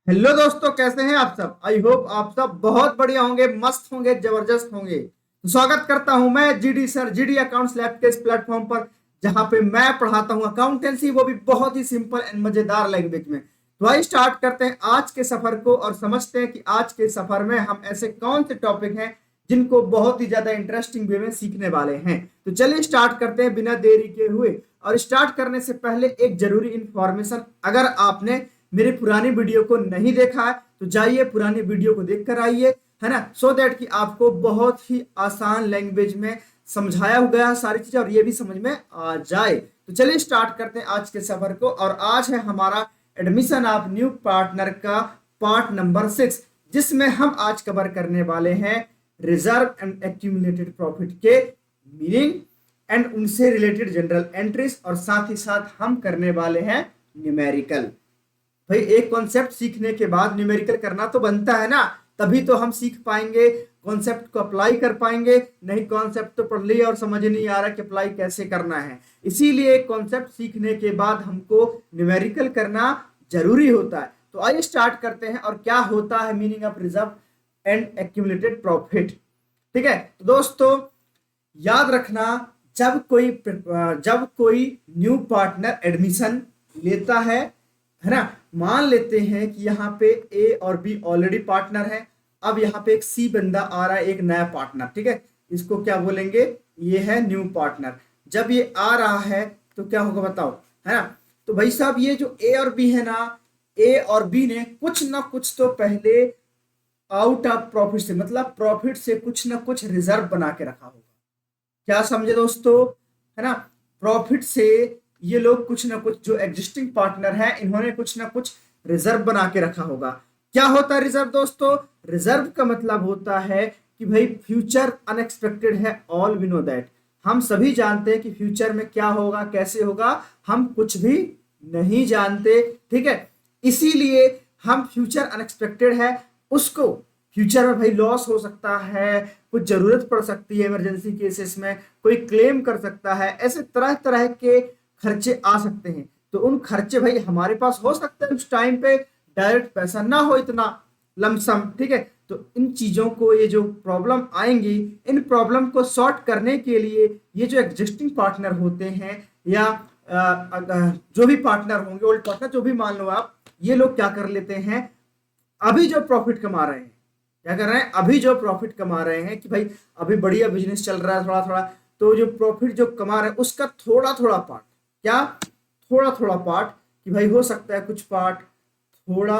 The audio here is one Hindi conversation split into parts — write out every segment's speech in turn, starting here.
हेलो दोस्तों, कैसे हैं आप सब। आई होप आप सब बहुत बढ़िया होंगे, मस्त होंगे, जबरदस्त होंगे। तो स्वागत करता हूं मैं GD sir GD accounts lab के इस प्लेटफॉर्म पर, जहां पे मैं पढ़ाता हूं अकाउंटेंसी, वो भी बहुत ही सिंपल एंड मजेदार लैंग्वेज में। तो आइए स्टार्ट करते हैं आज के सफर को और समझते हैं कि आज के सफर में हम ऐसे कौन से टॉपिक हैं जिनको बहुत ही ज्यादा इंटरेस्टिंग वे में सीखने वाले हैं। तो चलिए स्टार्ट करते हैं बिना देरी के हुए। और स्टार्ट करने से पहले एक जरूरी इंफॉर्मेशन, अगर आपने मेरी पुरानी वीडियो को नहीं देखा है तो जाइए पुरानी वीडियो को देख कर आइए, है ना, सो दैट कि आपको बहुत ही आसान लैंग्वेज में समझाया गया सारी चीजें और ये भी समझ में आ जाए। तो चलिए स्टार्ट करते हैं आज के सफर को। और आज है हमारा एडमिशन ऑफ न्यू पार्टनर का पार्ट नंबर 6, जिसमें हम आज कवर करने वाले हैं रिजर्व एंड एक्यूमुलेटेड प्रॉफिट के मीनिंग एंड उनसे रिलेटेड जनरल एंट्रीज, और साथ ही साथ हम करने वाले हैं न्यूमेरिकल। भाई एक कॉन्सेप्ट सीखने के बाद न्यूमेरिकल करना तो बनता है ना, तभी तो हम सीख पाएंगे, कॉन्सेप्ट को अप्लाई कर पाएंगे। नहीं, कॉन्सेप्ट तो पढ़ लिया और समझ नहीं आ रहा कि अप्लाई कैसे करना है। इसीलिए कॉन्सेप्ट सीखने के बाद हमको न्यूमेरिकल करना जरूरी होता है। तो आइए स्टार्ट करते हैं और क्या होता है meaning of reserve and accumulated profit. ठीक है, तो दोस्तों याद रखना, जब कोई न्यू पार्टनर एडमिशन लेता है ना। मान लेते हैं कि यहाँ पे ए और बी ऑलरेडी पार्टनर है। अब यहाँ पे एक सी बंदा आ रहा है, एक नया पार्टनर। ठीक है, इसको क्या बोलेंगे, ये है न्यू पार्टनर। जब ये आ रहा है तो क्या होगा बताओ, है ना। तो भाई साहब ये जो ए और बी है ना, ए और बी ने कुछ ना कुछ तो पहले आउट ऑफ प्रॉफिट से, मतलब प्रॉफिट से कुछ ना कुछ रिजर्व बना के रखा होगा। क्या समझे दोस्तों, है ना। प्रॉफिट से ये लोग कुछ ना कुछ, जो एग्जिस्टिंग पार्टनर है, इन्होंने कुछ ना कुछ रिजर्व बना के रखा होगा। क्या होता है रिजर्व दोस्तों? रिजर्व का मतलब होता है कि भाई फ्यूचर अनएक्सपेक्टेड है, ऑल वी नो दैट। हम सभी जानते हैं कि फ्यूचर में क्या होगा, कैसे होगा, हम कुछ भी नहीं जानते। ठीक है, इसीलिए हम फ्यूचर अनएक्सपेक्टेड है उसको, फ्यूचर में भाई लॉस हो सकता है, कुछ जरूरत पड़ सकती है इमरजेंसी केसेस में, कोई क्लेम कर सकता है, ऐसे तरह तरह के खर्चे आ सकते हैं। तो उन खर्चे भाई हमारे पास हो सकते हैं उस टाइम पे, डायरेक्ट पैसा ना हो इतना लमसम। ठीक है, तो इन चीजों को, ये जो प्रॉब्लम आएंगी, इन प्रॉब्लम को सॉर्ट करने के लिए ये जो एग्जिस्टिंग पार्टनर होते हैं, या जो भी पार्टनर होंगे, ओल्ड पार्टनर जो भी मान लो आप, ये लोग क्या कर लेते हैं, अभी जो प्रॉफिट कमा रहे हैं, क्या कर रहे हैं, अभी जो प्रॉफिट कमा रहे हैं कि भाई अभी बढ़िया बिजनेस चल रहा है थोड़ा थोड़ा, तो जो प्रॉफिट जो कमा रहे हैं उसका थोड़ा थोड़ा पार्ट, क्या, थोड़ा थोड़ा पार्ट, कि भाई हो सकता है कुछ पार्ट, थोड़ा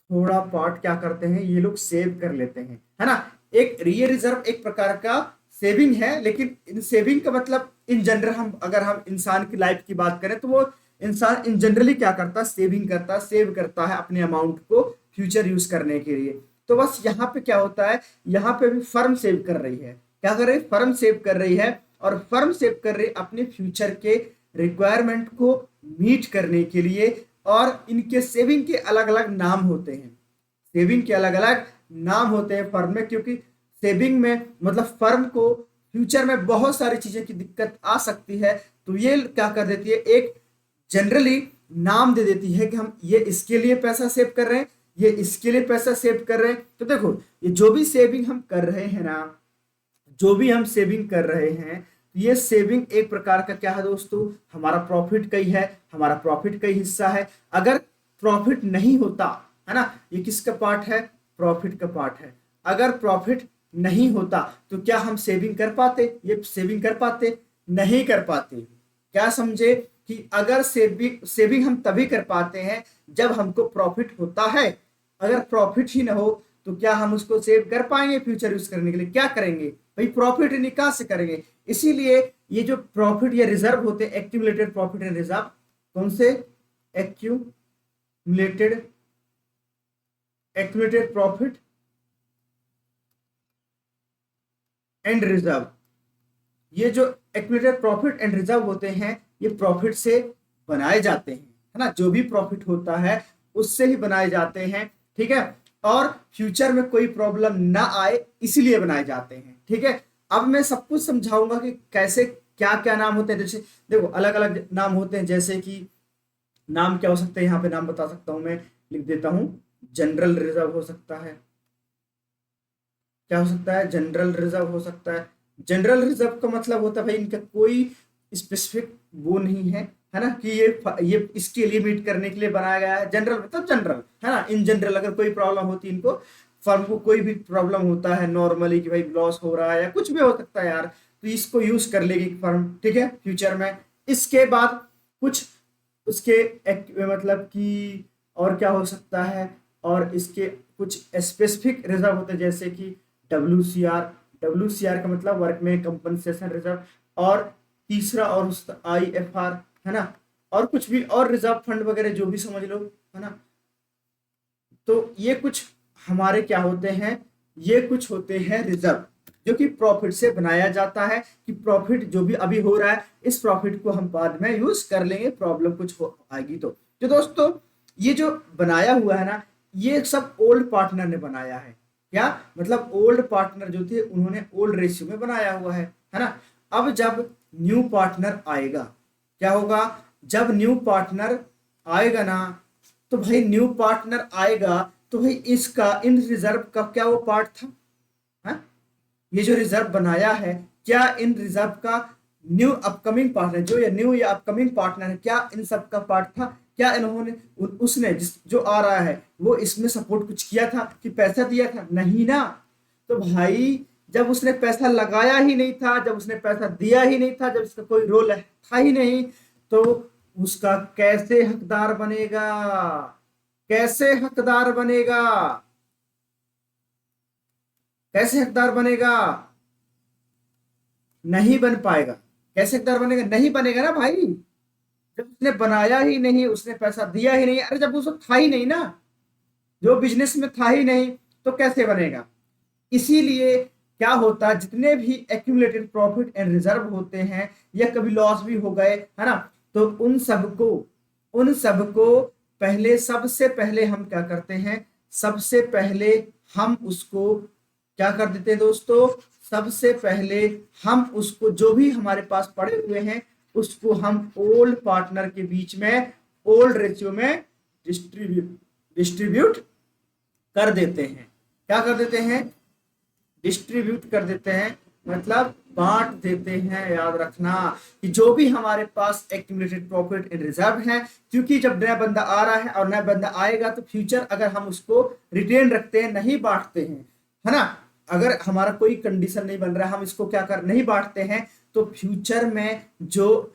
थोड़ा पार्ट क्या करते हैं ये लोग सेव कर लेते हैं, है ना। एक ये रिजर्व एक प्रकार का सेविंग है, लेकिन इन सेविंग का मतलब इन जनरल, हम अगर हम इंसान की लाइफ की बात करें तो वो इंसान इन जनरली क्या करता है, सेविंग करता है, सेव करता है अपने अमाउंट को फ्यूचर यूज करने के लिए। तो बस यहाँ पे क्या होता है, यहाँ पे भी फर्म सेव कर रही है, क्या कर रही है, फर्म सेव कर रही है। और फर्म सेव कर रही है अपने फ्यूचर के रिक्वायरमेंट को मीट करने के लिए। और इनके सेविंग के अलग अलग नाम होते हैं, सेविंग के अलग अलग नाम होते हैं फर्म में, क्योंकि सेविंग में मतलब फर्म को फ्यूचर में बहुत सारी चीजें की दिक्कत आ सकती है। तो ये क्या कर देती है, एक जनरली नाम दे देती है कि हम ये इसके लिए पैसा सेव कर रहे हैं, ये इसके लिए पैसा सेव कर रहे हैं। तो देखो, ये जो भी सेविंग हम कर रहे हैं ना, जो भी हम सेविंग कर रहे हैं, तो ये सेविंग एक प्रकार का क्या है दोस्तों, हमारा प्रॉफिट का ही है, हमारा प्रॉफिट का ही हिस्सा है। अगर प्रॉफिट नहीं होता, है ना, ये किसका पार्ट है, प्रॉफिट का पार्ट है। अगर प्रॉफिट नहीं होता तो क्या हम सेविंग कर पाते, ये सेविंग कर पाते, नहीं कर पाते। क्या समझे, कि अगर सेविंग सेविंग हम तभी कर पाते हैं जब हमको प्रॉफिट होता है। अगर प्रॉफिट ही ना हो तो क्या हम उसको सेव कर पाएंगे फ्यूचर यूज करने के लिए, क्या करेंगे भाई, प्रॉफिट निकाल से करेंगे। इसीलिए ये जो प्रॉफिट या रिजर्व होते हैं, एक्यूमुलेटेड प्रॉफिट एंड रिजर्व, कौन से, accumulated accumulated profit and reserve, ये जो एक्यूमुलेटेड प्रॉफिट एंड रिजर्व होते हैं, ये प्रॉफिट से बनाए जाते हैं, है ना, जो भी प्रॉफिट होता है उससे ही बनाए जाते हैं। ठीक है, और फ्यूचर में कोई प्रॉब्लम ना आए इसलिए बनाए जाते हैं। ठीक है, अब मैं सब कुछ समझाऊंगा कि कैसे क्या क्या नाम होते हैं। जैसे देखो अलग अलग नाम होते हैं, जैसे कि नाम क्या हो सकते हैं, यहाँ पे नाम बता सकता हूं मैं, लिख देता हूं। जनरल रिजर्व हो सकता है, क्या हो सकता है, जनरल रिजर्व हो सकता है। जनरल रिजर्व का मतलब होता है भाई इनका कोई स्पेसिफिक वो नहीं है ना, कि ये इसके लिए मीट करने के लिए बनाया गया है। जनरल मतलब जनरल है ना, इन जनरल अगर कोई प्रॉब्लम होती है इनको, फर्म को कोई भी प्रॉब्लम होता है नॉर्मली कि भाई लॉस हो रहा है या कुछ भी हो सकता है यार, तो इसको यूज कर लेगी फर्म, ठीक है, फ्यूचर में। इसके बाद कुछ उसके मतलब कि और क्या हो सकता है, और इसके कुछ स्पेसिफिक रिजर्व होते हैं जैसे कि WCR। WCR का मतलब वर्कमैन कंपनसेशन रिजर्व। और तीसरा और उसका IFR, है ना, और कुछ भी और रिजर्व फंड वगैरह जो भी समझ लो, है ना। तो ये कुछ हमारे क्या होते हैं, ये कुछ होते हैं रिजर्व, जो कि प्रॉफिट से बनाया जाता है, कि प्रॉफिट जो भी अभी हो रहा है इस प्रॉफिट को हम बाद में यूज कर लेंगे, प्रॉब्लम कुछ हो आएगी तो दोस्तों ये जो बनाया हुआ है ना, ये सब ओल्ड पार्टनर ने बनाया है। क्या मतलब, ओल्ड पार्टनर जो थे उन्होंने ओल्ड रेशियो में बनाया हुआ है ना। अब जब न्यू पार्टनर आएगा, क्या होगा, जब न्यू पार्टनर आएगा ना, तो भाई न्यू पार्टनर आएगा तो भाई इसका इन रिजर्व का क्या वो पार्ट था, है? ये जो रिजर्व बनाया है, क्या इन रिजर्व का न्यू अपकमिंग पार्टनर जो या न्यू या अपकमिंग पार्टनर है, क्या इन सब का पार्ट था? क्या इन्होंने उसने जो आ रहा है वो इसमें सपोर्ट कुछ किया था कि पैसा दिया था? नहीं ना। तो भाई जब उसने पैसा लगाया ही नहीं था, जब उसने पैसा दिया ही नहीं था, जब इसका कोई रोल था ही नहीं, तो उसका कैसे हकदार बनेगा? कैसे हकदार बनेगा? कैसे हकदार बनेगा? नहीं बन पाएगा। कैसे हकदार बनेगा? नहीं बनेगा ना भाई, जब उसने बनाया ही नहीं, उसने पैसा दिया ही नहीं, अरे जब उसको था ही नहीं ना, जो बिजनेस में था ही नहीं, तो कैसे बनेगा? इसीलिए क्या होता है, जितने भी एक्यूमुलेटेड प्रॉफिट एंड रिजर्व होते हैं या कभी लॉस भी हो गए, है ना, तो उन सबको पहले, सबसे पहले हम क्या करते हैं, सबसे पहले हम उसको क्या कर देते हैं दोस्तों, सबसे पहले हम उसको जो भी हमारे पास पड़े हुए हैं उसको हम ओल्ड पार्टनर के बीच में ओल्ड रेशियो में डिस्ट्रीब्यूट डिस्ट्रीब्यूट कर देते हैं। क्या कर देते हैं? डिस्ट्रीब्यूट कर देते हैं, मतलब बांट देते हैं। याद रखना कि जो भी हमारे पास एक्यूमुलेटेड प्रॉफिट इन रिजर्व है, क्योंकि जब नया बंदा आ रहा है और नया बंदा आएगा तो फ्यूचर अगर हम उसको रिटेन रखते हैं, नहीं बांटते हैं, है ना, अगर हमारा कोई कंडीशन नहीं बन रहा है, हम इसको क्या कर नहीं बांटते हैं, तो फ्यूचर में जो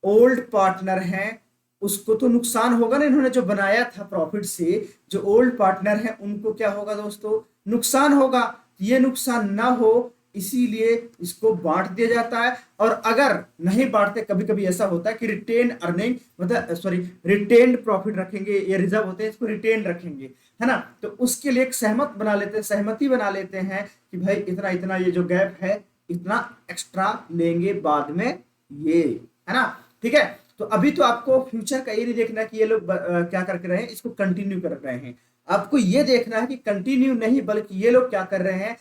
ओल्ड पार्टनर है उसको तो नुकसान होगा ना, इन्होंने जो बनाया था प्रॉफिट से, जो ओल्ड पार्टनर है उनको क्या होगा दोस्तों, नुकसान होगा। ये नुकसान ना हो इसीलिए इसको बांट दिया जाता है। और अगर नहीं बांटते, कभी कभी ऐसा होता है कि रिटेन अर्निंग मतलब सॉरी रिटेन्ड प्रॉफिट रखेंगे, ये रिजर्व होते हैं, इसको रिटेन रखेंगे, है ना, तो उसके लिए एक सहमति बना लेते हैं कि भाई इतना इतना ये जो गैप है इतना एक्स्ट्रा लेंगे बाद में, ये है ना, ठीक है। तो अभी तो आपको फ्यूचर का ये नहीं देखना कि ये लोग क्या करके रहे हैं, इसको कंटिन्यू कर रहे हैं। आपको ये देखना है कि कंटिन्यू नहीं, बल्कि ये लोग क्या कर रहे हैं,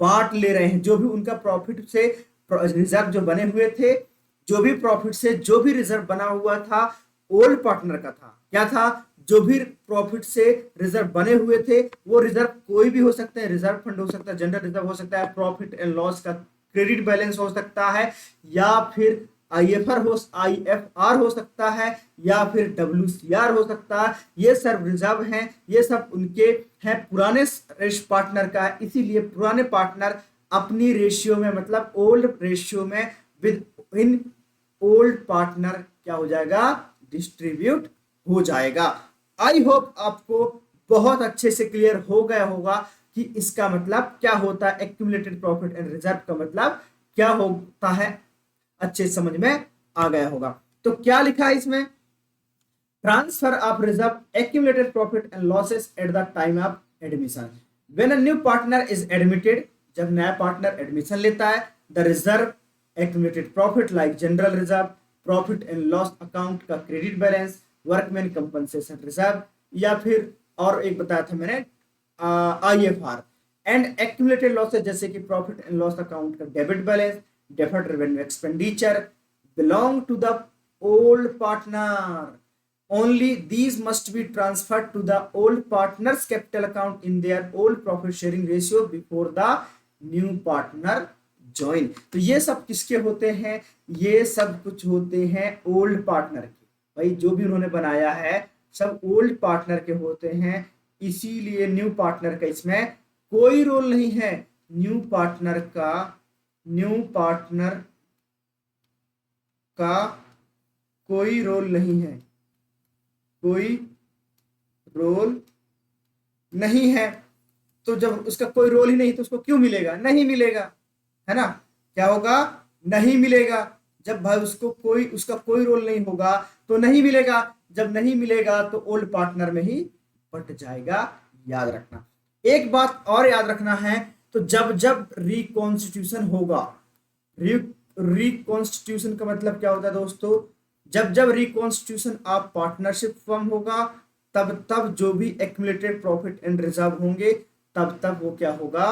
बांट ले रहे हैं। जो भी उनका प्रॉफिट से रिजर्व जो बने हुए थे, जो भी प्रॉफिट से जो भी रिजर्व बना हुआ था ओल्ड पार्टनर का था, क्या था, जो भी प्रॉफिट से रिजर्व बने हुए थे, वो रिजर्व कोई भी हो सकता है, रिजर्व फंड हो सकता है, जनरल रिजर्व हो सकता है, प्रॉफिट एंड लॉस का क्रेडिट बैलेंस हो सकता है, या फिर IFR हो सकता है, या फिर WCR हो सकता है। ये सब रिजर्व हैं, ये सब उनके हैं पुराने पार्टनर का है, इसीलिए पुराने पार्टनर अपनी रेशियो में मतलब ओल्ड रेशियो में विद इन ओल्ड पार्टनर क्या हो जाएगा, डिस्ट्रीब्यूट हो जाएगा। आई होप आपको बहुत अच्छे से क्लियर हो गया होगा कि इसका मतलब क्या होता है, एक्यूमुलेटेड प्रॉफिट एंड रिजर्व का मतलब क्या होता है, अच्छे समझ में आ गया होगा। तो क्या लिखा है इसमें, transfer of reserve accumulated profit and losses at the time of admission. When a new partner is admitted, जब नया पार्टनर एडमिशन लेता है, the reserve accumulated profit like general reserve, profit and loss account का credit balance, workman compensation reserve, या फिर और एक बताया था मैंने IFR, एंड एक्यूमुलेटेड लॉसेस जैसे कि प्रॉफिट एंड लॉस अकाउंट का debit balance, deferred revenue expenditure belong to the old partner, only these must be transferred to the old partner's capital account in their old profit sharing ratio before the new partner join। तो ये सब किसके होते हैं, ये सब कुछ होते हैं ओल्ड पार्टनर के। भाई जो भी उन्होंने बनाया है सब ओल्ड पार्टनर के होते हैं, इसीलिए न्यू पार्टनर का इसमें कोई रोल नहीं है। न्यू पार्टनर का कोई रोल नहीं है, कोई रोल नहीं है। तो जब उसका कोई रोल ही नहीं तो उसको क्यों मिलेगा, नहीं मिलेगा, है ना। क्या होगा, नहीं मिलेगा। जब भाई उसका कोई रोल नहीं होगा तो नहीं मिलेगा, जब नहीं मिलेगा तो ओल्ड पार्टनर में ही बट जाएगा, याद रखना। एक बात और याद रखना है, तो जब जब रिकॉन्स्टिट्यूशन होगा, रिकॉन्स्टिट्यूशन का मतलब क्या होता है दोस्तों, जब जब रिकॉन्स्टिट्यूशन ऑफ पार्टनरशिप फर्म होगा तब तब जो भी एक्यूमुलेटेड प्रॉफिट एंड रिजर्व होंगे तब तब वो क्या होगा,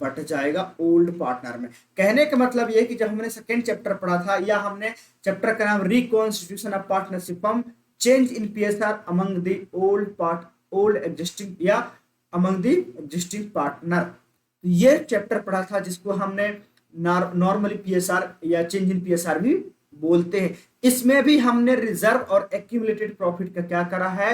बट जाएगा ओल्ड पार्टनर में। कहने का मतलब ये कि जब हमने सेकेंड चैप्टर पढ़ा था, या हमने चैप्टर का नाम reconstitution of partnership firm change in PSR among the old existing या अमंग द एग्जिस्टिंग पार्टनर, ये चैप्टर पढ़ा था जिसको हमने नॉर्मली पीएसआर या चेंज इन पीएसआर भी बोलते हैं। इसमें भी हमने रिजर्व और एक्यूमुलेटेड प्रॉफिट का क्या करा है,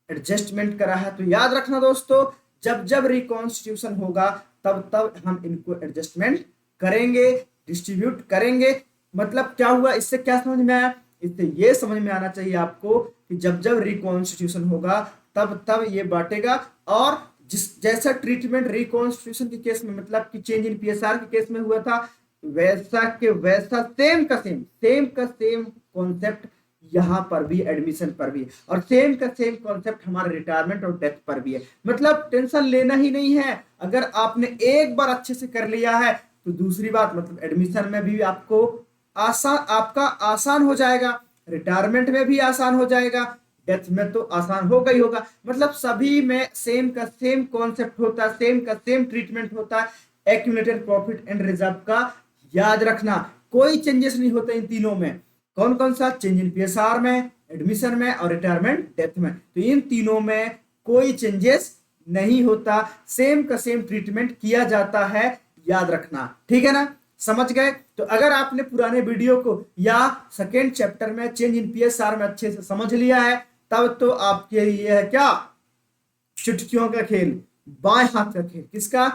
एडजस्टमेंट करा है। तो याद रखना दोस्तों, जब जब रिकॉन्स्टिट्यूशन होगा तब तब हम इनको एडजस्टमेंट करेंगे, डिस्ट्रीब्यूट करेंगे। मतलब क्या हुआ, इससे क्या समझ में आया, इससे ये समझ में आना चाहिए आपको कि जब जब रिकॉन्स्टिट्यूशन होगा तब तब ये बांटेगा। और जैसा ट्रीटमेंट रिकॉन्स्टिट्यूशन के केस में, मतलब कि चेंज इन पीएसआर के केस में हुआ था, वैसा के वैसा सेम का सेम कॉन्सेप्ट यहाँ पर भी, एडमिशन पर भी, और सेम का सेम कॉन्सेप्ट हमारे रिटायरमेंट और डेथ पर भी है। मतलब टेंशन लेना ही नहीं है, अगर आपने एक बार अच्छे से कर लिया है तो दूसरी बात मतलब एडमिशन में भी आपको आसान हो जाएगा, रिटायरमेंट में भी आसान हो जाएगा, डेथ में तो आसान होगा ही होगा। मतलब सभी में सेम का सेम कॉन्सेप्ट होता है, सेम का सेम ट्रीटमेंट होता है एक्यूमुलेटेड प्रॉफिट एंड रिजर्व का। याद रखना, कोई चेंजेस नहीं होते इन तीनों में। कौन कौन सा, चेंज इन पीएसआर में, एडमिशन में और रिटायरमेंट डेथ में। तो इन तीनों में कोई चेंजेस नहीं होता, सेम का सेम ट्रीटमेंट किया जाता है, याद रखना, ठीक है ना, समझ गए। तो अगर आपने पुराने वीडियो को या सेकेंड चैप्टर में चेंज इन पीएसआर में अच्छे से समझ लिया है, तब तो आपके लिए है क्या, चुटकियों का खेल, बाएं हाथ का खेल। किसका,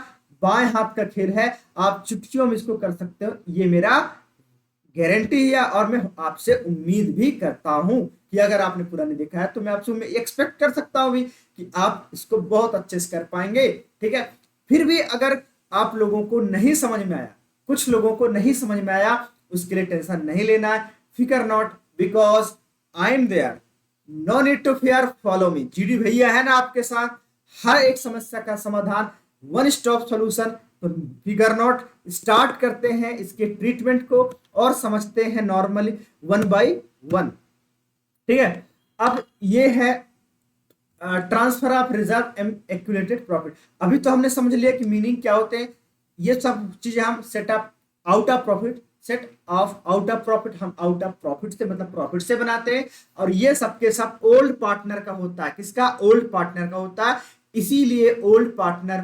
बाएं हाथ का खेल है, आप चुटकियों में इसको कर सकते हो, ये मेरा गारंटी है। और मैं आपसे उम्मीद भी करता हूं कि अगर आपने पूरा नहीं देखा है तो मैं आपसे एक्सपेक्ट कर सकता हूं भी कि आप इसको बहुत अच्छे से कर पाएंगे, ठीक है। फिर भी अगर आप लोगों को नहीं समझ में आया, कुछ लोगों को नहीं समझ में आया, उसके लिए टेंशन नहीं लेना है, फिकर not, because I am there, no need to fear, follow me. GD भैया है ना आपके साथ, हर एक समस्या का समाधान, वन स्टॉप सॉल्यूशन। तो फिगर नॉट, स्टार्ट करते हैं इसके ट्रीटमेंट को और समझते हैं नॉर्मली वन बाय वन, ठीक है। अब ये है transfer of reserve and accumulated profit. अभी तो हमने समझ लिया कि मीनिंग क्या होते हैं, ये सब चीजें हम set of out of profit, set of out of profit हम आउट ऑफ प्रॉफिट से मतलब प्रॉफिट से बनाते हैं, और ये सबके सब ओल्ड पार्टनर का होता है। किसका, ओल्ड पार्टनर का होता है, इसीलिए ओल्ड पार्टनर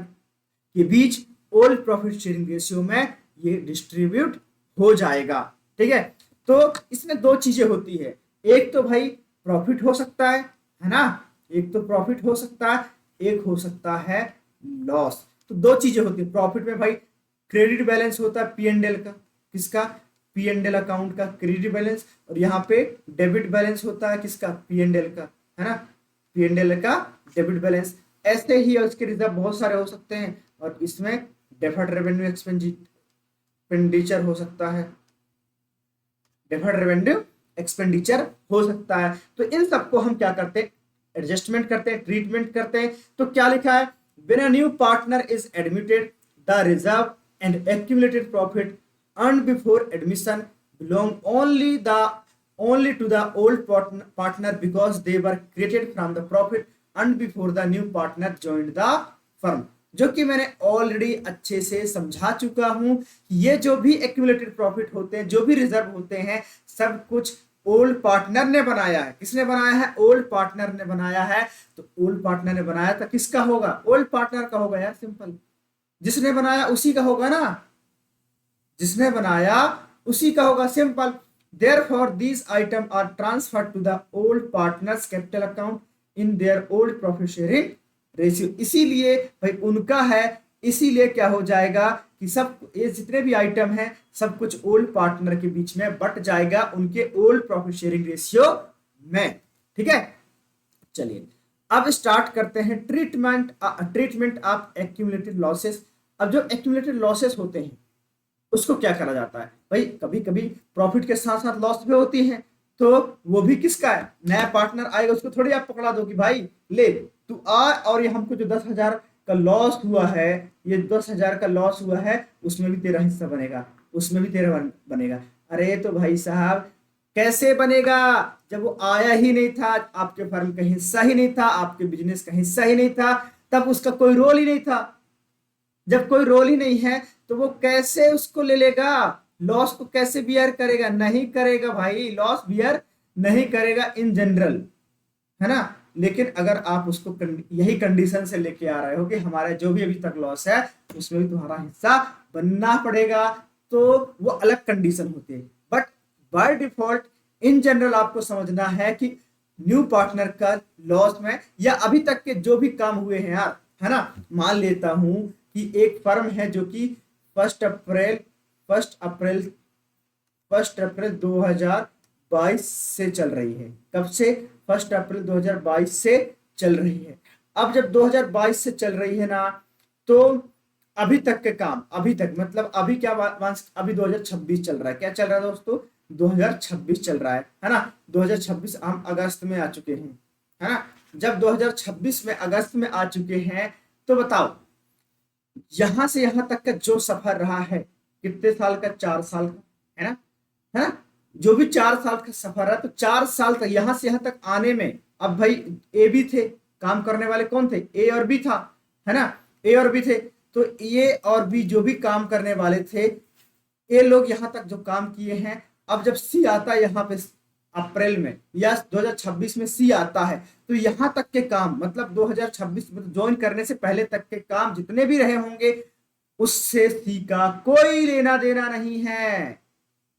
के बीच ओल्ड प्रॉफिट शेयरिंग रेशियो में ये डिस्ट्रीब्यूट हो जाएगा, ठीक है। तो इसमें दो चीजें होती है, एक तो भाई प्रॉफिट हो सकता है ना, एक तो प्रॉफिट हो सकता है, एक हो सकता है लॉस। तो दो चीजें होती है प्रॉफिट में भाई, क्रेडिट बैलेंस होता है P&L का, किसका, P&L अकाउंट का क्रेडिट बैलेंस, और यहाँ पे डेबिट बैलेंस होता है किसका, P&L का, है ना, P&L का डेबिट बैलेंस। ऐसे ही उसके रिजर्व बहुत सारे हो सकते हैं, और इसमें डेफर्ड रेवेन्यू एक्सपेंडिचर हो सकता है, डेफर्ड रेवेन्यू एक्सपेंडिचर हो सकता है। तो इन सबको हम क्या करते हैं, एडजस्टमेंट करते हैं, ट्रीटमेंट करते हैं। तो क्या लिखा है, when a new partner is admitted the reserve and accumulated profit earned before admission belong only to the old partner because they were created from the profit earned before the new partner joined the firm। जो कि मैंने ऑलरेडी अच्छे से समझा चुका हूं, ये जो भी एक्यूमुलेटेड प्रॉफिट होते हैं, जो भी रिजर्व होते हैं, सब कुछ ओल्ड पार्टनर ने बनाया है। किसने बनाया है? ओल्ड पार्टनर ने बनाया है। तो ओल्ड पार्टनर ने बनाया था, किसका होगा? ओल्ड पार्टनर का होगा यार, सिंपल। जिसने बनाया उसी का होगा ना, जिसने बनाया उसी का होगा, simple. Therefore these item are transferred to the old partners capital account in their old profit sharing ratio. इसीलिए भाई उनका है, इसीलिए क्या हो जाएगा कि सब ये जितने भी आइटम हैं सब कुछ ओल्ड पार्टनर के बीच में बट जाएगा उनके ओल्ड प्रॉफिट शेयरिंग रेशियो में। ठीक है, चलिए अब स्टार्ट करते हैं ट्रीटमेंट ऑफ एक्यूमुलेटेड लॉसेस। अब जो एक्यूमुलेटेड लॉसेस होते हैं उसको क्या करा जाता है भाई? कभी कभी प्रॉफिट के साथ साथ लॉस भी होती है, तो वो भी किसका है? नया पार्टनर आएगा, उसको थोड़ी आप पकड़ा दो कि भाई ले तू आ, और ये हमको जो 10,000 का लॉस हुआ है, ये 10,000 का लॉस हुआ है, उसमें भी तेरा हिस्सा बनेगा, उसमें भी तेरा बनेगा। अरे तो भाई साहब कैसे बनेगा जब वो आया ही नहीं था, आपके फर्म का हिस्सा ही नहीं था, आपके बिजनेस का हिस्सा ही नहीं था, तब उसका कोई रोल ही नहीं था। जब कोई रोल ही नहीं है तो वो कैसे उसको ले लेगा? लॉस को कैसे बियर करेगा? नहीं करेगा भाई, लॉस बियर नहीं करेगा इन जनरल, है ना। लेकिन अगर आप उसको यही कंडीशन से लेके आ रहे हो कि हमारा जो भी अभी तक लॉस है उसमें भी तुम्हारा हिस्सा बनना पड़ेगा, तो वो अलग कंडीशन होती है। But by default in general आपको समझना है कि न्यू पार्टनर का लॉस में या अभी तक के जो भी काम हुए हैं यार, है ना। मान लेता हूं कि एक फर्म है जो कि फर्स्ट अप्रैल 2022 से चल रही है। कब से? 1 अप्रैल 2022 से चल रही है। अब जब 2022 से चल रही है ना, तो अभी तक के काम, अभी तक मतलब अभी क्या अभी 2026 चल रहा है। क्या चल रहा है दोस्तों? 2026 चल रहा है ना। 2026 हम अगस्त में आ चुके हैं, है ना। जब 2026 में अगस्त में आ चुके हैं, तो बताओ यहां से यहां तक का जो सफर रहा है कितने साल का? 4 साल का, है ना, है ना। जो भी 4 साल का सफर है, तो 4 साल तक यहां से यहां तक आने में, अब भाई ए भी थे, काम करने वाले कौन थे? ए और बी था, है ना। ए और बी थे, तो ए और बी जो भी काम करने वाले थे, ये लोग यहां तक जो काम किए हैं, अब जब सी आता है यहाँ पे अप्रैल में या 2026 में सी आता है, तो यहां तक के काम मतलब 2026 में ज्वाइन करने से पहले तक के काम जितने भी रहे होंगे, उससे सी का कोई लेना देना नहीं है,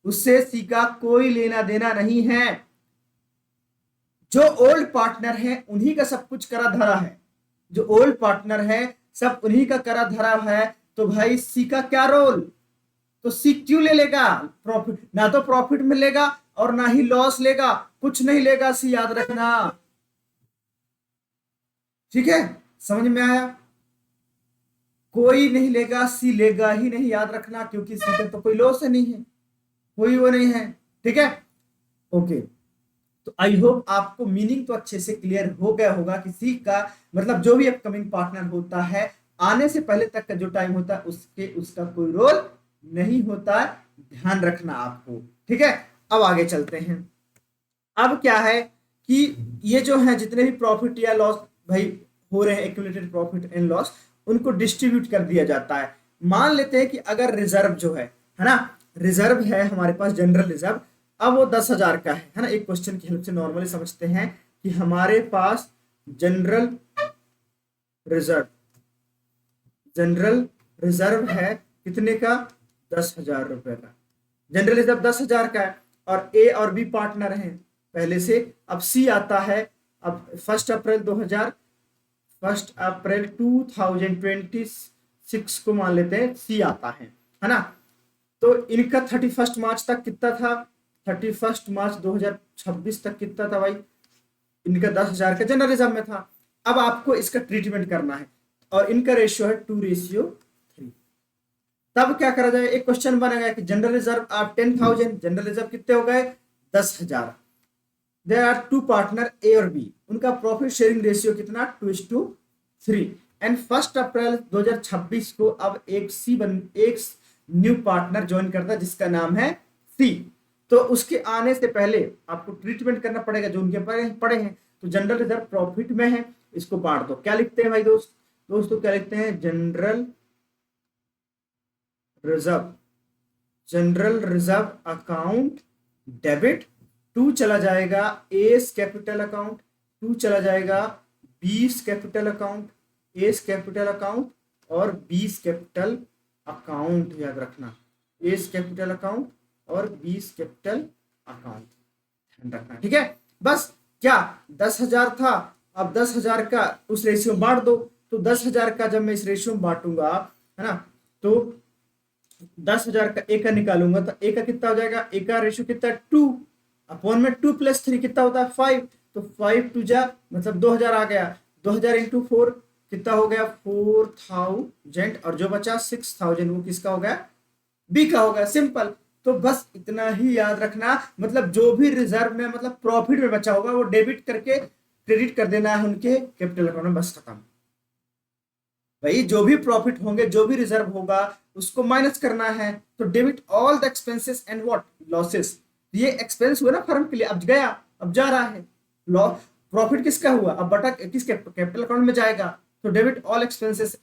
उससे सी का कोई लेना देना नहीं है। जो ओल्ड पार्टनर है उन्हीं का सब कुछ करा धरा है, जो ओल्ड पार्टनर है सब उन्हीं का करा धरा है। तो भाई सी का क्या रोल? तो सी क्यों ले लेगा प्रॉफिट? ना तो प्रॉफिट मिलेगा और ना ही लॉस लेगा, कुछ नहीं लेगा सी, याद रखना। ठीक है, समझ में आया? कोई नहीं लेगा, सी लेगा ही नहीं, याद रखना, क्योंकि सी का तो कोई लॉस है नहीं है, कोई वो नहीं है। ठीक है, ओके। तो आई होप आपको मीनिंग तो अच्छे से क्लियर हो गया होगा कि सी का मतलब जो भी अपकमिंग पार्टनर होता है, आने से पहले तक का जो टाइम होता है उसका कोई रोल नहीं होता, ध्यान रखना आपको। ठीक है, अब आगे चलते हैं। अब क्या है कि ये जो है जितने भी प्रॉफिट या लॉस भाई हो रहे हैं, एक्यूमुलेटेड प्रॉफिट एंड लॉस, उनको डिस्ट्रीब्यूट कर दिया जाता है। मान लेते हैं कि अगर रिजर्व जो है ना, रिजर्व है हमारे पास, जनरल रिजर्व, अब वो 10,000 का है ना। एक क्वेश्चन की हेल्प से नॉर्मली समझते हैं कि हमारे पास जनरल रिजर्व है कितने का? 10,000 रुपए का। जनरल रिजर्व 10,000 का है और ए और बी पार्टनर हैं पहले से। अब सी आता है, अब 1 अप्रैल 2026 को मान लेते हैं सी आता है ना। तो इनका 31 मार्च तक कितना था? 31 मार्च 2026 तक कितना था भाई? इनका 10,000 का जनरल रिजर्व में था। अब आपको इसका ट्रीटमेंट करना है और इनका रेशियो है 2:3। तब क्या करा जाए? एक क्वेश्चन बनेगा कि जनरल रिजर्व आप 10,000, जनरल रिजर्व कितने हो गए? 10,000। देयर आर टू पार्टनर ए और बी, उनका प्रॉफिट शेयरिंग रेशियो कितना? 2:3। एंड 1 अप्रैल 2026 को अब एक न्यू पार्टनर ज्वाइन करता है जिसका नाम है सी। तो उसके आने से पहले आपको ट्रीटमेंट करना पड़ेगा जो उनके पड़े हैं। तो जनरल रिजर्व प्रॉफिट में है, इसको बांट दो। क्या लिखते हैं भाई दोस्तों क्या लिखते हैं? General reserve account debit to चला जाएगा एस कैपिटल अकाउंट, टू चला जाएगा B's capital account, A's capital account और बीस कैपिटल अकाउंट, याद रखना एस कैपिटल अकाउंट और बीस कैपिटल अकाउंट ध्यान रखना, ठीक है। बस क्या 10,000 था, अब 10,000 का उस रेशियो में बांट दो, तो 10,000 का जब मैं इस रेशियो में बांटूंगा, है ना, तो 10,000 का ए का निकालूंगा तो ए का कितना हो जाएगा, ए का रेशियो कितना 2 अपॉन में 2 + 3 कितना होता है 5, तो 5 टू जा मतलब 2,000 आ गया, 2,000 इंटू 4 कितना हो गया 4,000 और जो बचा 6,000 वो किसका हो गया, बी का होगा, सिंपल। तो बस इतना ही याद रखना, मतलब जो भी रिजर्व में मतलब प्रॉफिट में बचा होगा वो डेबिट करके क्रेडिट कर देना है उनके कैपिटल अकाउंट में, बस खत्म। भाई जो भी प्रॉफिट होंगे, जो भी रिजर्व होगा उसको माइनस करना है, तो debit all the expenses and what losses. ये एक्सपेंस हुआ ना फर्म के लिए, अब गया, अब जा रहा है, प्रॉफिट किसका हुआ, अब बटा किसके कैपिटल अकाउंट में जाएगा, तो debit all expenses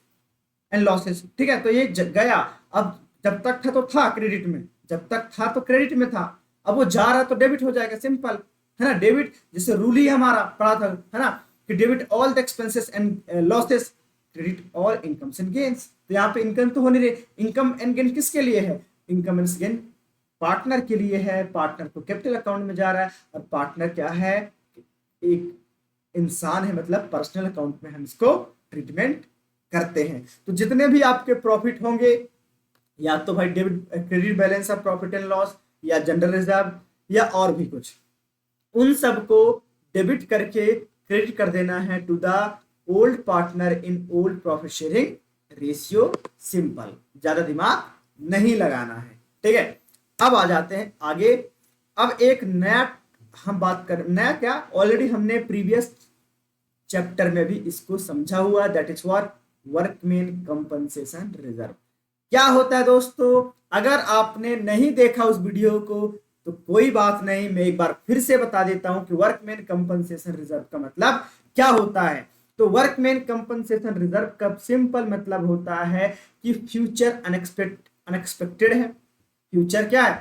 and losses, ठीक है। तो ये गया, अब जब तक था तो था क्रेडिट में, जब तक था तो क्रेडिट में था, अब वो जा रहा है तो डेबिट हो जाएगा, सिंपल है ना। डेबिट जैसे रूल ही हमारा पढ़ा था, है ना, कि debit all the expenses and losses, credit all incomes and gains. तो यहाँ पे इनकम तो हो नहीं रही, इनकम एंड गेन किसके लिए है, इनकम एंड गेन पार्टनर के लिए है, पार्टनर को कैपिटल अकाउंट में जा रहा है, और पार्टनर क्या है, एक इंसान है, मतलब पर्सनल अकाउंट में हम इसको ट्रीटमेंट करते हैं। तो जितने भी आपके प्रॉफिट होंगे, या तो भाई debit credit balance of profit and loss, या जनरल रिजर्व, या और भी कुछ, उन सबको डेबिट करके क्रेडिट कर देना है to the old partner in old profit sharing ratio, simple, ज्यादा दिमाग नहीं लगाना है, ठीक है। अब आ जाते हैं आगे। अब एक नया हम बात कर, नया क्या, ऑलरेडी हमने प्रीवियस चैप्टर में भी इसको समझा हुआ, that is what workman compensation reserve. क्या होता है दोस्तों, अगर आपने नहीं देखा उस वीडियो को तो कोई बात नहीं, मैं एक बार फिर से बता देता हूं कि वर्कमैन कंपनसेशन रिजर्व का मतलब क्या होता है। तो वर्कमैन कंपनसेशन रिजर्व का सिंपल मतलब होता है कि फ्यूचर अनएक्सपेक्टेड है। फ्यूचर क्या है,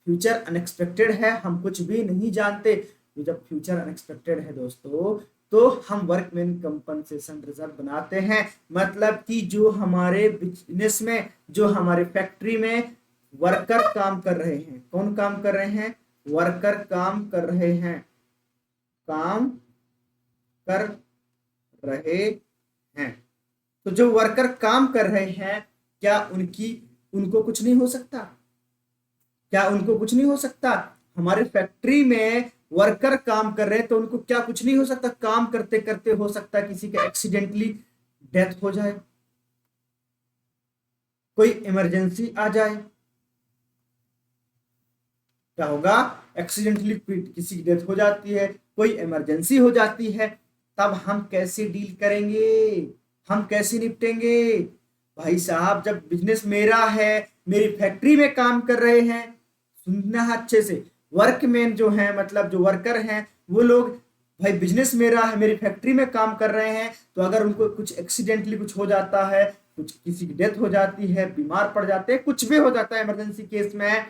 फ्यूचर अनएक्सपेक्टेड है, हम कुछ भी नहीं जानते, तो जब फ्यूचर अनएक्सपेक्टेड है दोस्तों, तो हम वर्कमैन कंपनसेशन रिजर्व बनाते हैं। मतलब कि जो हमारे बिजनेस में, जो हमारे फैक्ट्री में वर्कर काम कर रहे हैं, कौन काम कर रहे हैं, वर्कर काम कर रहे हैं, काम कर रहे हैं, तो जो वर्कर काम कर रहे हैं, क्या उनको कुछ नहीं हो सकता, क्या उनको कुछ नहीं हो सकता, हमारे फैक्ट्री में वर्कर काम कर रहे हैं तो उनको क्या कुछ नहीं हो सकता, काम करते करते हो सकता है किसी का एक्सीडेंटली डेथ हो जाए, कोई इमरजेंसी आ जाए, क्या होगा, एक्सीडेंटली किसी की डेथ हो जाती है, कोई इमरजेंसी हो जाती है, तब हम कैसे डील करेंगे, हम कैसे निपटेंगे। भाई साहब जब बिजनेस मेरा है, मेरी फैक्ट्री में काम कर रहे हैं, सुनना है अच्छे से, वर्कमैन जो है मतलब जो वर्कर हैं वो लोग, भाई बिजनेस मेरा है, मेरी फैक्ट्री में काम कर रहे हैं, तो अगर उनको कुछ एक्सीडेंटली कुछ हो जाता है, कुछ किसी की डेथ हो जाती है, बीमार पड़ जाते हैं, कुछ भी हो जाता है इमरजेंसी केस में,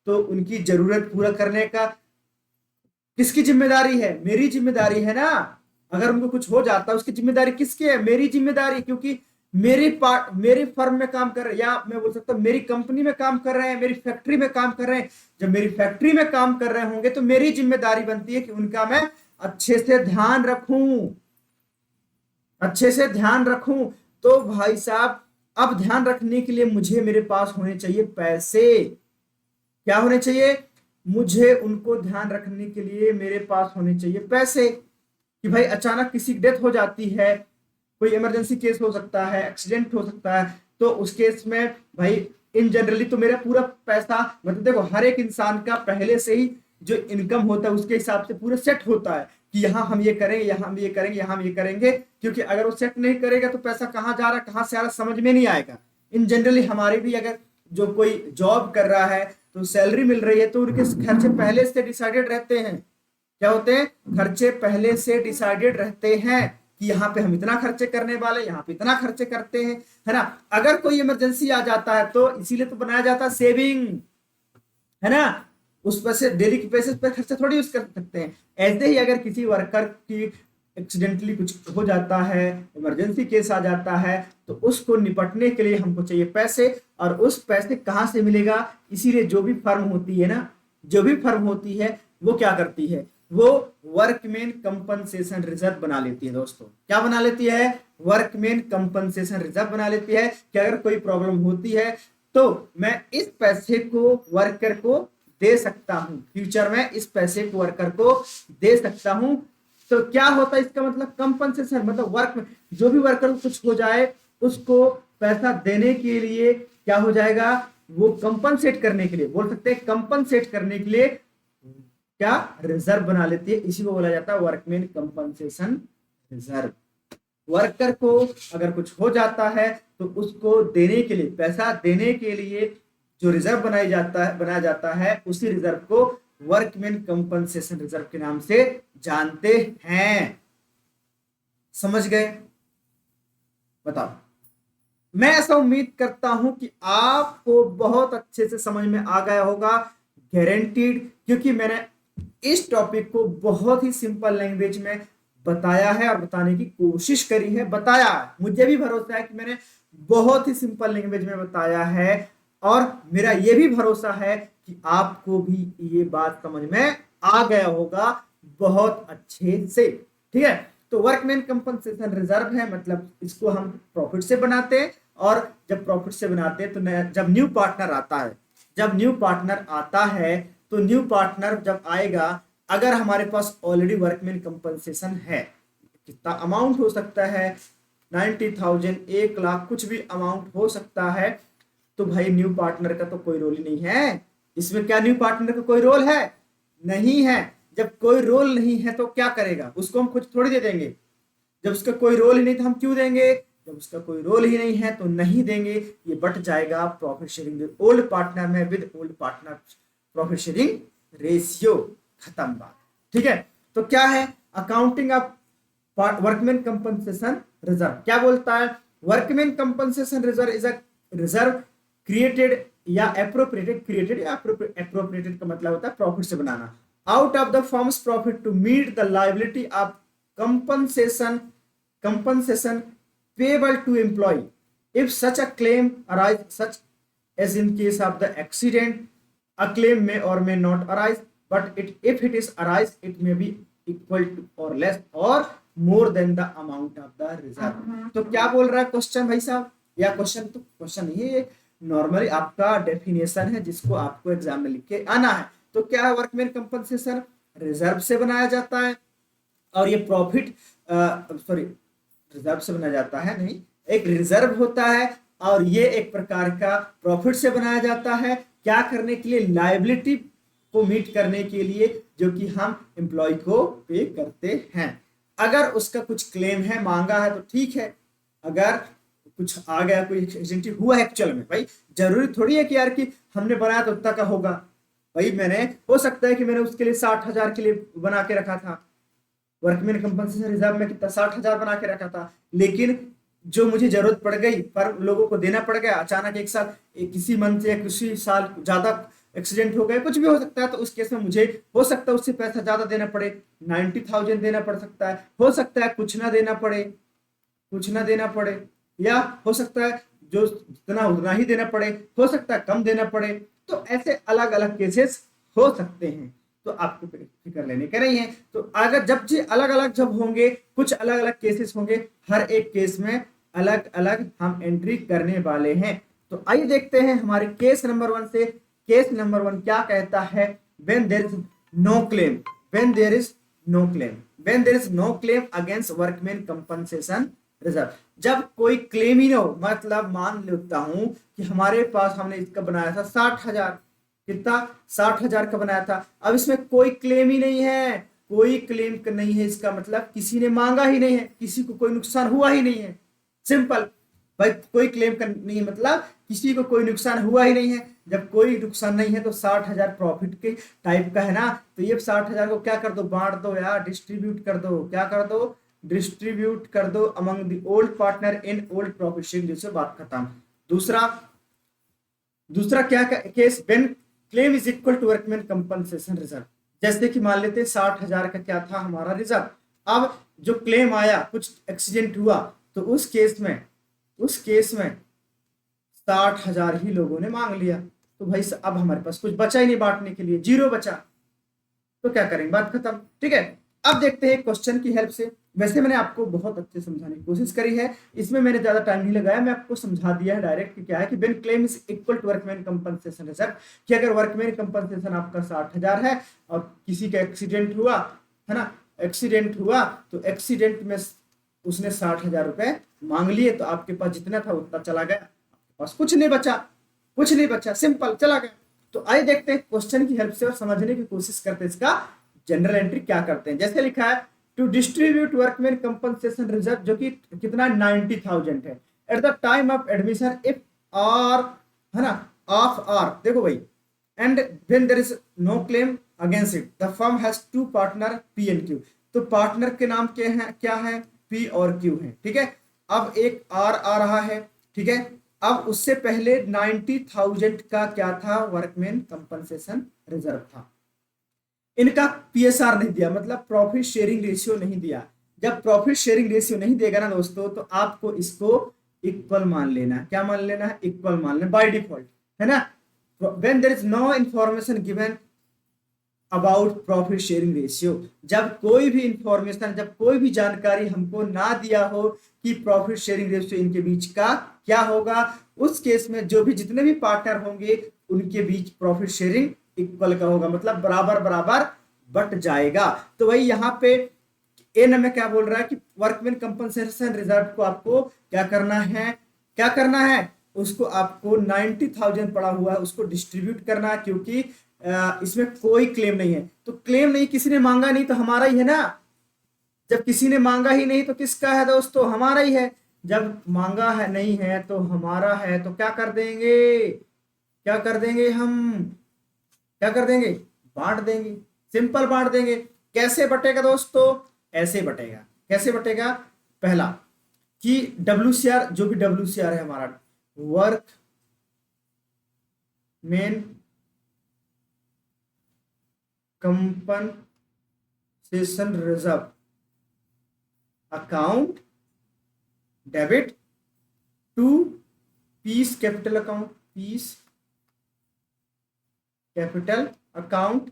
तो उनकी जरूरत पूरा करने का किसकी जिम्मेदारी है, मेरी जिम्मेदारी है ना। अगर उनको कुछ हो जाता है उसकी जिम्मेदारी किसकी है, मेरी जिम्मेदारी, क्योंकि मेरी फर्म में काम कर रहे हैं, या मैं बोल सकता हूँ मेरी कंपनी में काम कर रहे हैं, मेरी फैक्ट्री में काम कर रहे हैं। जब मेरी फैक्ट्री में काम कर रहे होंगे तो मेरी जिम्मेदारी बनती है कि उनका मैं अच्छे से ध्यान रखूं, अच्छे से ध्यान रखूं। तो भाई साहब अब ध्यान रखने के लिए मुझे, मेरे पास होने चाहिए पैसे, क्या होने चाहिए, मुझे उनको ध्यान रखने के लिए मेरे पास होने चाहिए पैसे, कि भाई अचानक किसी की डेथ हो जाती है, कोई इमरजेंसी केस हो सकता है, एक्सीडेंट हो सकता है, तो उस केस में भाई इन जनरली तो मेरा पूरा पैसा, मतलब देखो हर एक इंसान का पहले से ही जो इनकम होता है उसके हिसाब से पूरा सेट होता है कि यहाँ हम ये करेंगे, यहाँ हम ये करेंगे, यहाँ हम ये करेंगे, क्योंकि अगर वो सेट नहीं करेगा तो पैसा कहाँ जा रहा है, कहाँ से आ रहा है, समझ में नहीं आएगा। इन जनरली हमारे भी अगर जो कोई जॉब कर रहा है तो सैलरी मिल रही है तो उनके खर्चे पहले से डिसाइडेड रहते हैं, क्या होते हैं, खर्चे पहले से डिसाइडेड रहते हैं कि यहाँ पे हम इतना खर्चे करने वाले, यहाँ पे इतना खर्चे करते हैं, है ना। अगर कोई इमरजेंसी आ जाता है तो इसीलिए तो बनाया जाता है सेविंग, है ना, उस पैसे डेली के बेसिस पर खर्चा थोड़ी यूज कर सकते हैं। ऐसे ही अगर किसी वर्कर की एक्सीडेंटली कुछ हो जाता है, इमरजेंसी केस आ जाता है, तो उसको निपटने के लिए हमको चाहिए पैसे, और उस पैसे कहाँ से मिलेगा? इसीलिए जो भी फर्म होती है ना, जो भी फर्म होती है वो क्या करती है? वो वर्कमैन कंपनसेशन रिजर्व बना लेती है दोस्तों। क्या बना लेती है? वर्कमैन कंपनसेशन रिजर्व बना लेती है कि अगर कोई प्रॉब्लम होती है तो मैं इस पैसे को वर्कर को दे सकता हूं, फ्यूचर में इस पैसे को वर्कर को दे सकता हूं। तो क्या होता है इसका मतलब? कंपनसेशन मतलब वर्क में जो भी वर्कर को कुछ हो जाए उसको पैसा देने के लिए क्या हो जाएगा? वो कंपनसेट करने के लिए, बोल सकते हैं कंपनसेट करने के लिए क्या रिजर्व बना लेती है। इसी को बोला जाता है वर्कमैन कंपनसेशन रिजर्व। वर्कर को अगर कुछ हो जाता है तो उसको देने के लिए, पैसा देने के लिए जो रिजर्व बनाया जाता है उसी रिजर्व को वर्कमैन कंपनसेशन रिजर्व के नाम से जानते हैं। समझ गए? बताओ। मैं ऐसा उम्मीद करता हूं कि आपको बहुत अच्छे से समझ में आ गया होगा, गारंटीड, क्योंकि मैंने इस टॉपिक को बहुत ही सिंपल लैंग्वेज में बताया है और बताने की कोशिश करी है, बताया है। मुझे भी भरोसा है कि मैंने बहुत ही सिंपल लैंग्वेज में बताया है, और मेरा यह भी भरोसा है कि आपको भी ये बात समझ में आ गया होगा बहुत अच्छे से। ठीक है, तो वर्कमैन कंपनसेशन रिजर्व है, मतलब इसको हम प्रॉफिट से बनाते हैं, और जब प्रॉफिट से बनाते हैं तो जब न्यू पार्टनर आता है, जब न्यू पार्टनर आता है तो न्यू पार्टनर जब आएगा, अगर हमारे पास ऑलरेडी वर्कमैन कंपनसेशन है, कितना अमाउंट हो सकता है? 90,000, 1 लाख, कुछ भी अमाउंट हो सकता है। तो भाई न्यू पार्टनर का तो कोई रोल ही नहीं है इसमें। क्या न्यू पार्टनर का कोई रोल है? नहीं है। जब कोई रोल नहीं है तो क्या करेगा? उसको हम कुछ थोड़ी दे देंगे। जब उसका कोई रोल ही नहीं तो हम क्यों देंगे? जब उसका कोई रोल ही नहीं है तो नहीं देंगे। ये बट जाएगा प्रॉफिट शेयरिंग ओल्ड पार्टनर में with old partner profit sharing ratio. खत्म बात। ठीक है, तो क्या है accounting of workman compensation reserve? क्या बोलता है? Workman compensation reserve is a reserve created या एप्रोप्रिएटेड, क्रिएटेड या एप्रोप्रिएटेड का मतलब होता है प्रॉफिट से बनाना, out of the firm's profit to meet the liability of compensation payable to employee if such a claim arise, such as in case of the accident. A claim may or may not arise, but if it is arise, it may be equal to or less or more than the amount of the reserve. तो क्या बोल रहा है क्वेश्चन भाई साहब? या क्वेश्चन तो क्वेश्चन ये नॉर्मली आपका डेफिनेशन है जिसको आपको एग्जाम में लिख के आना है। तो क्या है वर्कमैन कंपनसेशन? रिजर्व से बनाया जाता है, और ये प्रॉफिट रिजर्व से बनाया जाता है नहीं, एक रिजर्व होता है, और ये एक प्रकार का प्रॉफिट से बनाया जाता है। क्या करने के लिए? लायबिलिटी को मीट करने के लिए, जो कि हम एम्प्लॉय को पे करते हैं। अगर उसका कुछ क्लेम है, मांगा है, तो ठीक है। अगर कुछ आ गया, कोई एक्सीडेंट हुआ एक्चुअल में, भाई जरूरी थोड़ी है कि यार कि हमने बनाया तो उतना का होगा। भाई मैंने, हो सकता है कि मैंने उसके लिए 60,000 के लिए बना के रखा था, वर्कमैन कंपनसेशन रिजर्व में कितना 60,000 बना के रखा था, लेकिन जो मुझे जरूरत पड़ गई पर लोगों को देना पड़ गया अचानक, एक साल किसी मंथ या किसी साल ज्यादा एक्सीडेंट हो गए, कुछ भी हो सकता है, तो उस केस में मुझे हो सकता है उससे पैसा ज्यादा देना पड़े, 90,000 देना पड़ सकता है। हो सकता है कुछ ना देना पड़े, कुछ ना देना पड़े, या हो सकता है जो जितना उतना ही देना पड़े, हो सकता है कम देना पड़े। तो ऐसे अलग अलग केसेस हो सकते हैं, तो आपको फिक्र लेने का नहीं है। तो अगर जब जी अलग अलग जब होंगे, कुछ अलग अलग केसेस होंगे, हर एक केस में अलग अलग हम एंट्री करने वाले हैं। तो आइए देखते हैं हमारे केस नंबर 1 से। केस नंबर 1 क्या कहता है? When there is no claim, when there is no claim, when there is no claim against workman compensation reserve. जब कोई क्लेम ही ना हो, मतलब मान लेता हूं कि हमारे पास हमने इसका बनाया था 60,000, कितना 60,000 का बनाया था, अब इसमें कोई क्लेम ही नहीं है, कोई क्लेम नहीं है, इसका मतलब किसी ने मांगा ही नहीं है, किसी को कोई नुकसान हुआ ही नहीं है। सिंपल भाई, कोई क्लेम का नहीं मतलब किसी को कोई नुकसान हुआ ही नहीं है। जब कोई नुकसान नहीं है तो 60,000 प्रॉफिट के टाइप का है ना, तो ये 60,000 को क्या कर दो? बांट दो यार, डिस्ट्रीब्यूट कर दो। क्या कर दो? डिस्ट्रीब्यूट कर दो among the old partner in old profit sharing, जिससे बात खत्म। दूसरा क्या case? When claim is equal to workman compensation reserve. जैसे कि मान लेते हैं 60,000 का क्या था हमारा रिजर्व, अब जो क्लेम आया कुछ एक्सीडेंट हुआ तो उस केस में 60,000 ही लोगों ने मांग लिया, तो भाई अब हमारे पास कुछ बचा ही नहीं बांटने के लिए, जीरो बचा, तो क्या करेंगे, बात खत्म। ठीक है, अब देखते हैं क्वेश्चन की हेल्प से। वैसे मैंने आपको बहुत अच्छे समझाने की कोशिश करी है, इसमें मैंने ज्यादा टाइम नहीं लगाया, मैं आपको समझा दिया है डायरेक्ट कि क्या है कि when claim is equal to workman compensation reserve, कि अगर वर्कमैन कंपनसेशन आपका 60,000 है और किसी का एक्सीडेंट हुआ है ना, एक्सीडेंट हुआ तो एक्सीडेंट में उसने 60,000 रुपए मांग लिए, तो आपके पास जितना था उतना चला गया, आपके पास कुछ नहीं बचा, सिंपल चला गया। तो आइए देखते हैं क्वेश्चन की हेल्प से और समझने की कोशिश करते हैं इसका जनरल एंट्री क्या करते हैं। जैसे लिखा है to distribute workman compensation reserve, जो कि कितना 90,000 है, at the time of admission if R, है ना, ऑफ आर, देखो भाई, and when there is no claim against it, the firm has to partner P and Q. तो पार्टनर के नाम क्या है, पी और क्यू है। ठीक है, अब एक आर आ रहा है। ठीक है, अब उससे पहले 90,000 का क्या था, वर्कमैन कंपनसेशन रिजर्व था। इनका पीएसआर नहीं दिया, मतलब प्रॉफिट शेयरिंग रेशियो नहीं दिया। जब प्रॉफिट शेयरिंग रेशियो नहीं देगा ना दोस्तों, तो आपको इसको इक्वल मान लेना। क्या मान लेना है, इक्वल मान लेना बाय डिफॉल्ट, है ना। When there is no information given about profit sharing ratio, जब कोई भी इंफॉर्मेशन, जब कोई भी जानकारी हमको ना दिया हो कि प्रॉफिट शेयरिंग रेशियो इनके बीच का क्या होगा, उस केस में जो भी जितने भी पार्टनर होंगे उनके बीच प्रॉफिट शेयरिंग इक्वल का होगा, मतलब बराबर बराबर बट जाएगा। तो भाई यहाँ पे ए में क्या बोल रहा है कि वर्कमैन कंपनसेशन रिजर्व को आपको क्या करना है, उसको आपको 90,000 पड़ा हुआ है उसको डिस्ट्रीब्यूट करना है, क्योंकि इसमें कोई क्लेम नहीं है। तो क्लेम नहीं, किसी ने मांगा नहीं तो हमारा ही है ना। जब किसी ने मांगा ही नहीं तो किसका है दोस्तों, हमारा ही है। जब मांगा है नहीं है तो हमारा है, तो क्या कर देंगे, हम क्या कर देंगे, बांट देंगे, सिंपल बांट देंगे। कैसे बटेगा दोस्तों, ऐसे बटेगा। कैसे बटेगा, पहला कि WCR, जो भी WCR है हमारा, work men compensation reserve account debit to P's capital account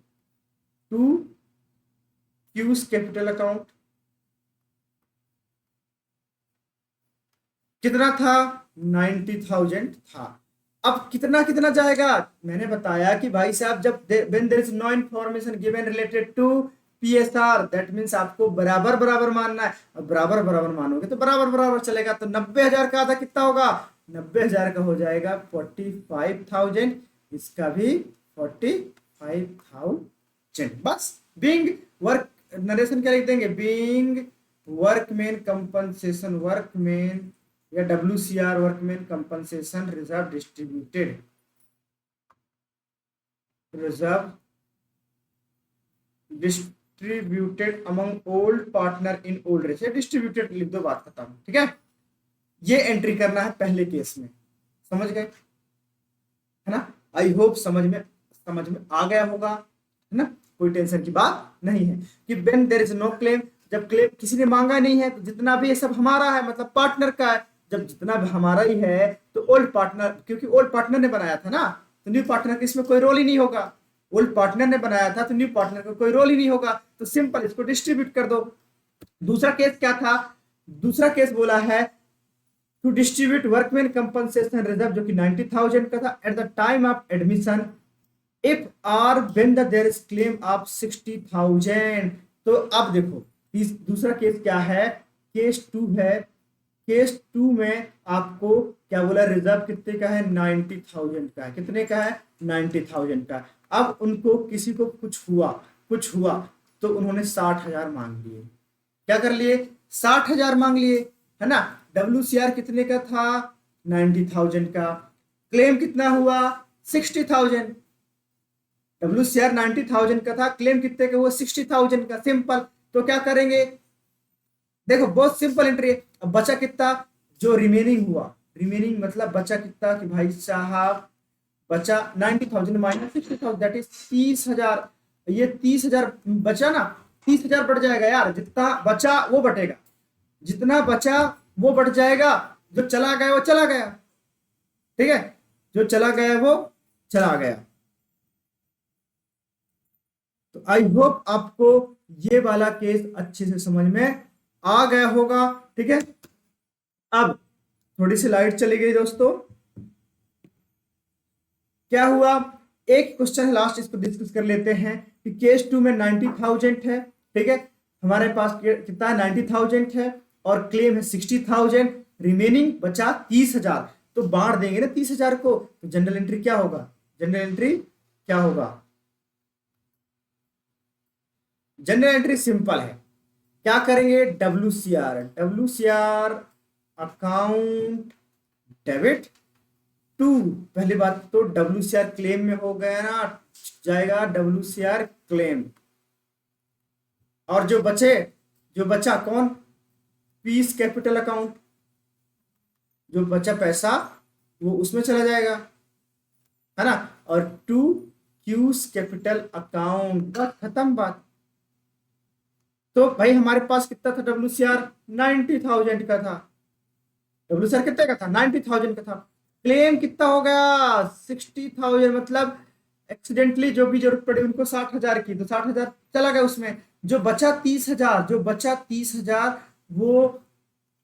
to Q's capital account. कितना था, 90,000 था। अब कितना कितना जाएगा, मैंने बताया कि भाई साहब जब when there is no information given related to PSR, that means आपको बराबर बराबर मानना है। अब बराबर बराबर मानोगे तो बराबर बराबर चलेगा। तो 90,000 का आधा कितना होगा, 90,000 का हो जाएगा 45,000, इसका भी 45,000। बस बीइंग वर्क, नरेशन क्या लिख देंगे, बीइंग वर्कमैन कंपनसेशन, वर्कमैन या WCR workman compensation reserve distributed among old partner in old ratio, distributed लिख दो, बात खत्म। ठीक है, ये एंट्री करना है पहले केस में, समझ गए, है ना। आई होप समझ में आ गया होगा, है ना, कोई टेंशन की बात नहीं है कि when there is no claim, जब क्लेम किसी ने मांगा नहीं है तो जितना भी ये सब हमारा है, मतलब पार्टनर का है। जब जितना भी हमारा ही है तो ओल्ड पार्टनर, क्योंकि ओल्ड पार्टनर ने बनाया था ना, तो न्यू पार्टनर का इसमें कोई रोल ही नहीं होगा। ओल्ड पार्टनर ने बनाया था तो न्यू पार्टनर का कोई रोल ही नहीं होगा, तो सिंपल इसको डिस्ट्रीब्यूट कर दो। दूसरा केस क्या था, दूसरा केस बोला है to distribute workman compensation reserve, जो कि 90,000 का था, at the time of admission if R when there is claim of 60,000। तो अब देखो दूसरा केस क्या है, केस 2 है। केस 2 में आपको क्या बोला, रिजर्व कितने का है, 90,000 का है। कितने का है, 90,000 का। अब उनको किसी को कुछ हुआ तो उन्होंने 60,000 मांग लिए। क्या कर लिए, 60,000 मांग लिए, है ना। WCR कितने का था, 90,000 का। क्लेम कितना हुआ, 60,000। WCR 90,000 का था, क्लेम कितने का हुआ, 60,000 का। सिंपल, तो क्या करेंगे, देखो बहुत सिंपल एंट्री है। अब बचा कितना, जो रिमेनिंग हुआ, रिमेनिंग मतलब बचा कितना कि भाई साहब बचा 90,000 माइनस 60,000 दैट इज 30,000। ये 30,000 बचा ना, 30,000 बढ़ जाएगा यार, जितना बचा वो बटेगा, जितना बचा वो बढ़ जाएगा, जो चला गया वो चला गया, ठीक है, जो चला गया वो चला गया। तो आई होप आपको ये वाला केस अच्छे से समझ में आ गया होगा, ठीक है। अब थोड़ी सी लाइट चली गई दोस्तों, क्या हुआ, एक क्वेश्चन है लास्ट, इसको डिस्कस कर लेते हैं कि केस 2 में 90,000 है, ठीक है, हमारे पास कितना है 90,000 है और क्लेम है 60,000, रिमेनिंग बचा 30,000, तो बांट देंगे ना 30,000 को, तो जनरल एंट्री क्या होगा, जनरल एंट्री क्या होगा, जनरल एंट्री सिंपल है, क्या करेंगे, W C R account debit to, पहली बात तो डब्ल्यू क्लेम में हो गया ना, जाएगा डब्ल्यू क्लेम, और जो बचे, जो बचा कौन, पीस कैपिटल अकाउंट, जो बचा पैसा वो उसमें चला जाएगा, है ना, और टू क्यूज कैपिटल अकाउंट, बस खत्म बात। तो भाई हमारे पास कितना था, डब्ल्यू 90,000 का था, डब्ल्यू कितने का था, 90,000 का था, क्लेम कितना हो गया 60,000, मतलब एक्सीडेंटली जो भी जरूरत पड़ी उनको 60,000 की, तो 60,000 चला गया उसमें, जो बचा 30,000, जो बचा 30,000 वो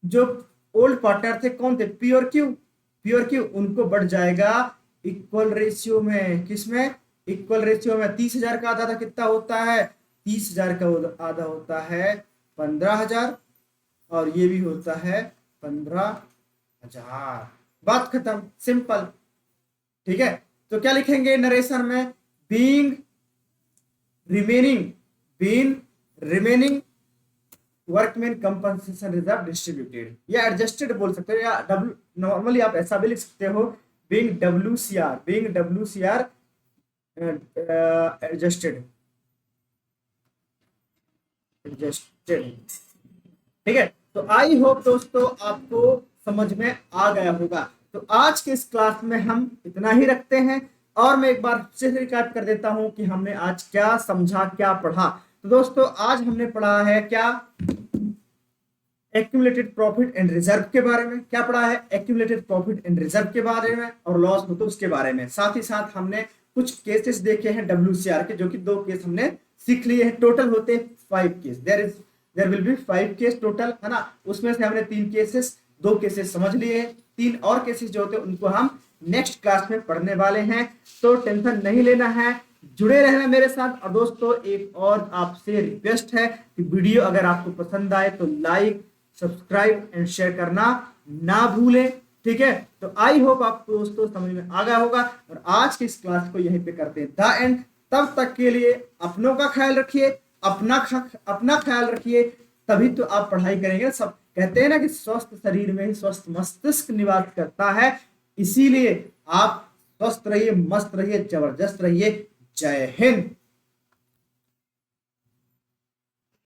जो ओल्ड पार्टनर थे कौन थे, पी और क्यू, उनको बढ़ जाएगा इक्वल रेशियो में, किसमें, इक्वल रेशियो में, 30,000 का आधा कितना होता है, 30,000 का आधा होता है 15,000, और ये भी होता है 15,000, बात खत्म, सिंपल, ठीक है। तो क्या लिखेंगे नरेशन में, being remaining workman compensation reserve distributed, या एडजस्टेड बोल सकते हो, या डब्ल्यू, नॉर्मली आप ऐसा भी लिख सकते हो, being W C R adjusted, ठीक है। तो आई होप दोस्तों आपको समझ में आ गया होगा। तो आज के इस क्लास में हम इतना ही रखते हैं, और मैं एक बार से रिकैप कर देता हूं कि हमने आज क्या समझा, क्या पढ़ा। तो दोस्तों आज हमने पढ़ा है क्या, एक्यूमुलेटेड प्रॉफिट एंड रिजर्व के बारे में, क्या पढ़ा है, एक्यूमुलेटेड प्रॉफिट एंड रिजर्व के बारे में, और लॉस हो तो उसके बारे में, साथ ही साथ हमने कुछ केसेस देखे हैं डब्ल्यूसीआर के, जो कि 2 केस हमने सीख लिए हैं, टोटल होते 5 case, there will be 5 case total, है ना, उसमें से हमने 3 केसेस, 2 केसेस समझ लिए हैं, 3 और केसेस जो होते हैं उनको हम नेक्स्ट क्लास में पढ़ने वाले हैं, तो टेंशन नहीं लेना है, जुड़े रहना मेरे साथ। और दोस्तों एक और आपसे रिक्वेस्ट है कि वीडियो अगर आपको पसंद आए तो लाइक, सब्सक्राइब एंड शेयर करना ना भूलें, ठीक है। तो आई होप आपको दोस्तों समझ में आ गया होगा, और आज की इस क्लास को यहीं पे करते हैं द एंड। तब तक के लिए अपनों का ख्याल रखिए, अपना ख्याल रखिए, तभी तो आप पढ़ाई करेंगे। सब कहते हैं ना कि स्वस्थ शरीर में ही स्वस्थ मस्तिष्क निवास करता है, इसीलिए आप स्वस्थ रहिए, मस्त रहिए, जबरदस्त रहिए। जय हिंद।